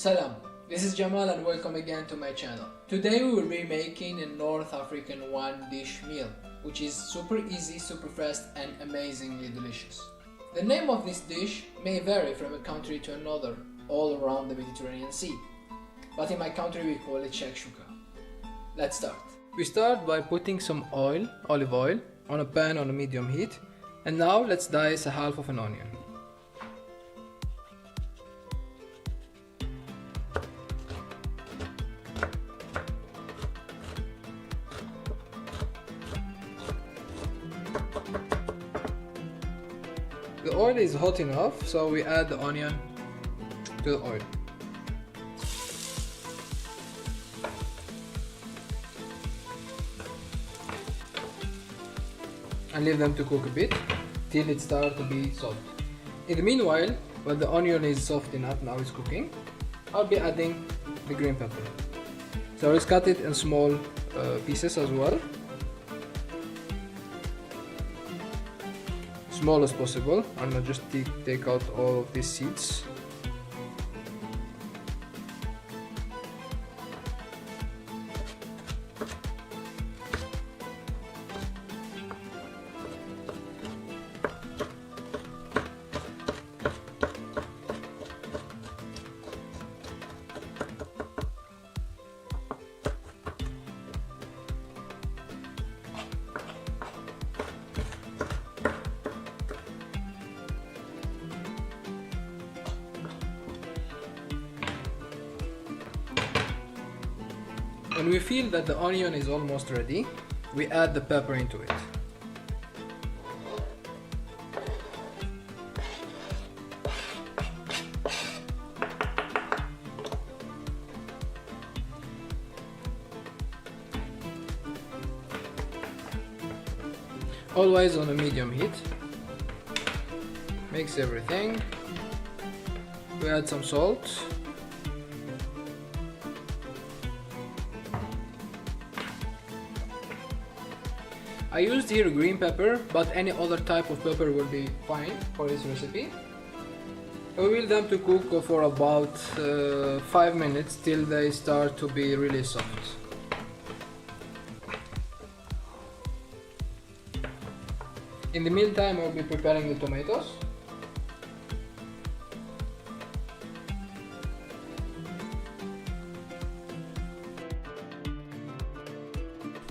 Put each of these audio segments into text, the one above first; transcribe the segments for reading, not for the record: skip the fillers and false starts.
Salam, this is Djamel and welcome again to my channel. Today we will be making a North African one dish meal, which is super easy, super fast and amazingly delicious. The name of this dish may vary from a country to another all around the Mediterranean Sea, but in my country we call it Shakshuka. Let's start. We start by putting some olive oil, on a pan on a medium heat, and now let's dice a half of an onion. The oil is hot enough, so we add the onion to the oil. And leave them to cook a bit till it starts to be soft. In the meanwhile, when the onion is soft enough, now it's cooking, I'll be adding the green pepper. So let's cut it in small pieces as well. Small as possible. I'm gonna just take out all of these seeds. When we feel that the onion is almost ready, we add the pepper into it. Always on a medium heat. Mix everything. We add some salt. I used here green pepper, but any other type of pepper will be fine for this recipe. We will them to cook for about 5 minutes till they start to be really soft. In the meantime, I'll be preparing the tomatoes.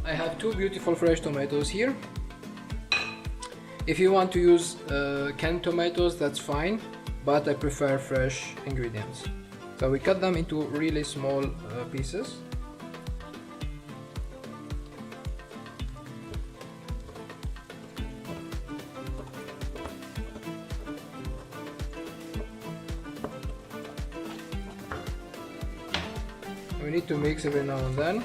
I have two beautiful fresh tomatoes here. If you want to use canned tomatoes, that's fine, but I prefer fresh ingredients. So we cut them into really small pieces. We need to mix every now and then.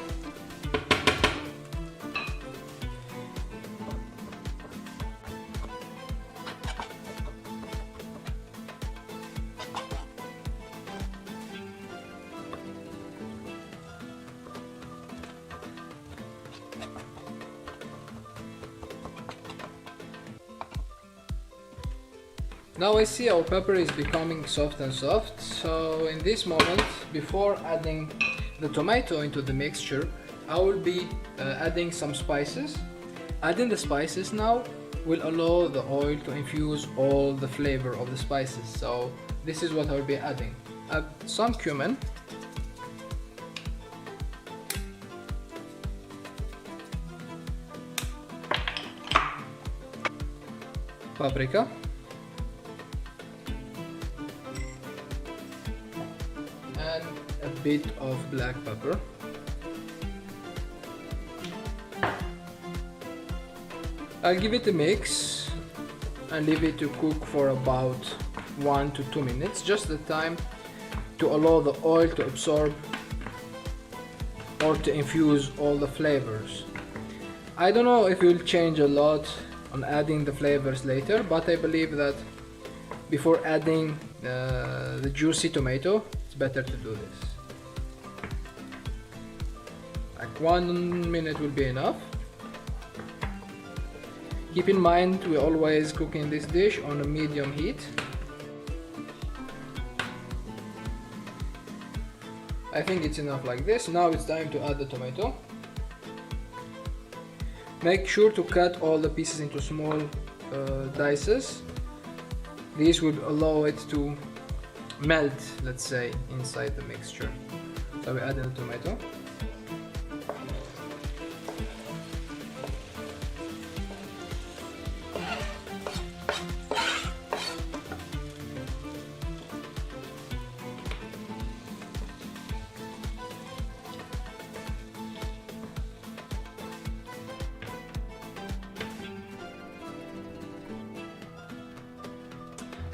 Now I see our pepper is becoming soft and soft, so in this moment, before adding the tomato into the mixture, I will be adding some spices. Adding the spices now will allow the oil to infuse all the flavor of the spices, so this is what I will be adding. Add some cumin. Paprika. And a bit of black pepper. I'll give it a mix and leave it to cook for about 1 to 2 minutes, just the time to allow the oil to absorb or to infuse all the flavors. I don't know if it will change a lot on adding the flavors later, but I believe that before adding the juicy tomato, it's better to do this. Like 1 minute will be enough. Keep in mind, we always cooking this dish on a medium heat. I think it's enough like this. Now it's time to add the tomato. Make sure to cut all the pieces into small dices. This would allow it to melt, let's say, inside the mixture. So we add in the tomato.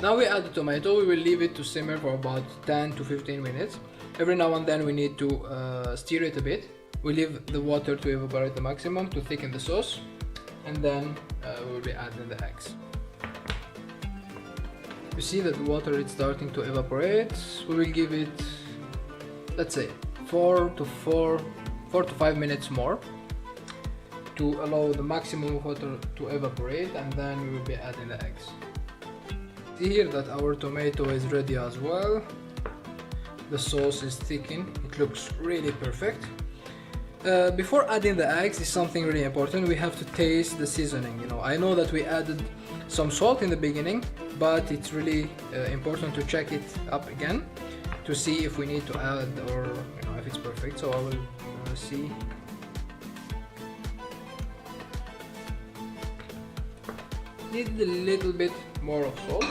Now we add the tomato. We will leave it to simmer for about 10 to 15 minutes. Every now and then we need to stir it a bit. We leave the water to evaporate the maximum to thicken the sauce, and then we will be adding the eggs. You see that the water is starting to evaporate. We will give it, let's say, 4 to 5 minutes more to allow the maximum of water to evaporate, and then we will be adding the eggs. See here that our tomato is ready as well. The sauce is thickened. It looks really perfect. Before adding the eggs is something really important. We have to taste the seasoning. You know, I know that we added some salt in the beginning, but it's really important to check it up again to see if we need to add, or if it's perfect. So I will see. Need a little bit more of salt.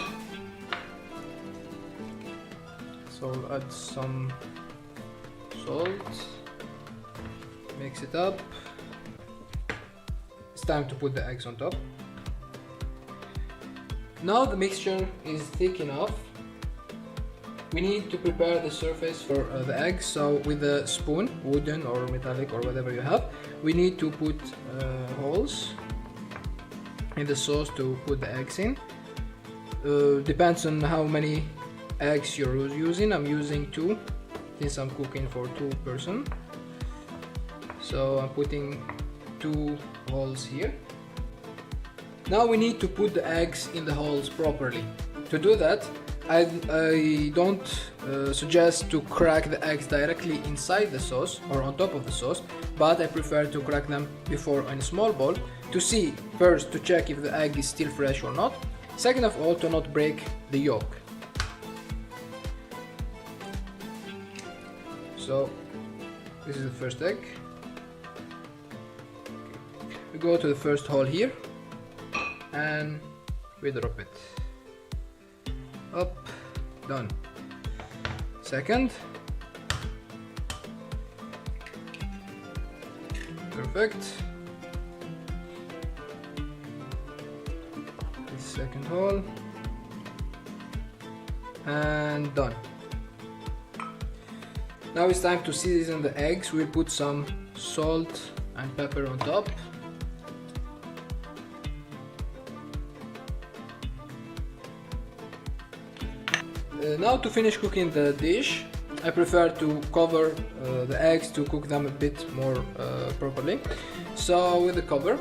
So I'll add some salt, mix it up. It's time to put the eggs on top. Now the mixture is thick enough. We need to prepare the surface for the eggs. So with a spoon, wooden or metallic or whatever you have, we need to put holes in the sauce to put the eggs in. Depends on how many eggs you're using. I'm using 2 since I'm cooking for 2 person. So I'm putting 2 holes here. Now we need to put the eggs in the holes properly. To do that, I don't suggest to crack the eggs directly inside the sauce or on top of the sauce, but I prefer to crack them before in a small bowl to see, first to check if the egg is still fresh or not, second of all to not break the yolk. So this is the first egg. We go to the first hole here and we drop it. Up, done. Second. Perfect. The second hole. And done. Now it's time to season the eggs. We'll put some salt and pepper on top. Now to finish cooking the dish, I prefer to cover the eggs to cook them a bit more properly. So with the cover,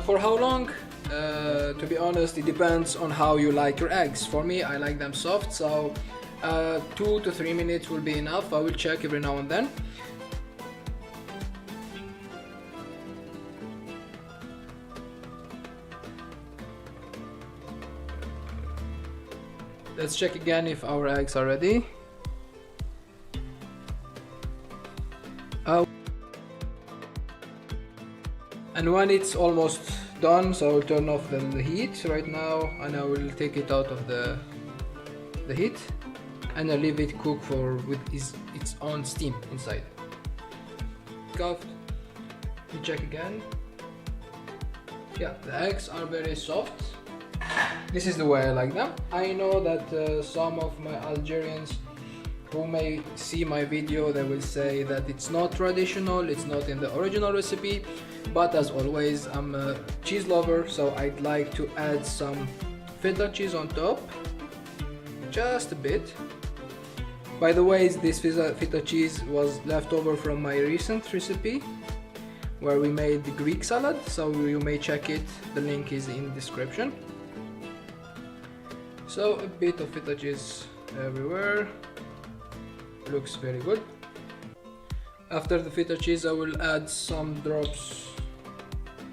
for how long? To be honest, it depends on how you like your eggs. For me, I like them soft, so 2 to 3 minutes will be enough. I will check every now and then. Let's check again if our eggs are ready. And when it's almost done, so I'll turn off the heat right now, and I will take it out of the heat, and I'll leave it cook with its own steam inside. Cooked. We check again. Yeah, the eggs are very soft. This is the way I like them. I know that some of my Algerians who may see my video, they will say that it's not traditional, it's not in the original recipe, but as always, I'm a cheese lover, so I'd like to add some feta cheese on top, just a bit. By the way, this feta cheese was left over from my recent recipe where we made the Greek salad, so you may check it, the link is in the description. So a bit of feta cheese everywhere, looks very good. After the feta cheese, I will add some drops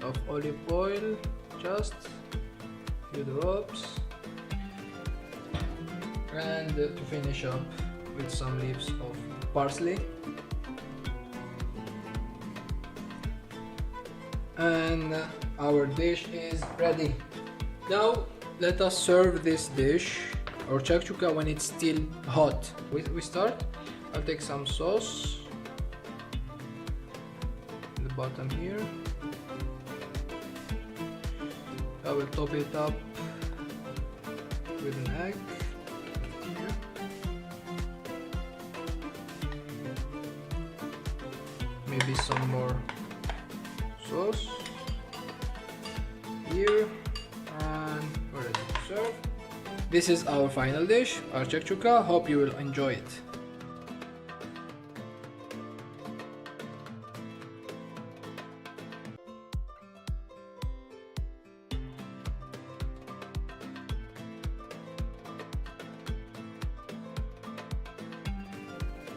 of olive oil, just few drops, and to finish up with some leaves of parsley. And our dish is ready. Now let us serve this dish or shakshouka when it's still hot. We start. I'll take some sauce in the bottom here. I will top it up with an egg here. Maybe some more sauce here, and we're ready to serve. This is our final dish, our shakshouka. Hope you will enjoy it.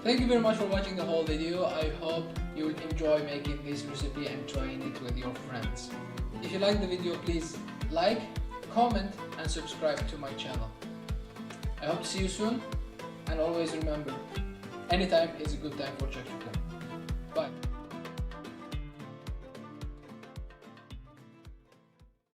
Thank you very much for watching the whole video. I hope you will enjoy making this recipe and trying it with your friends. If you like the video, please like, comment and subscribe to my channel. I hope to see you soon, and always remember, anytime is a good time for Shakshouka. Bye.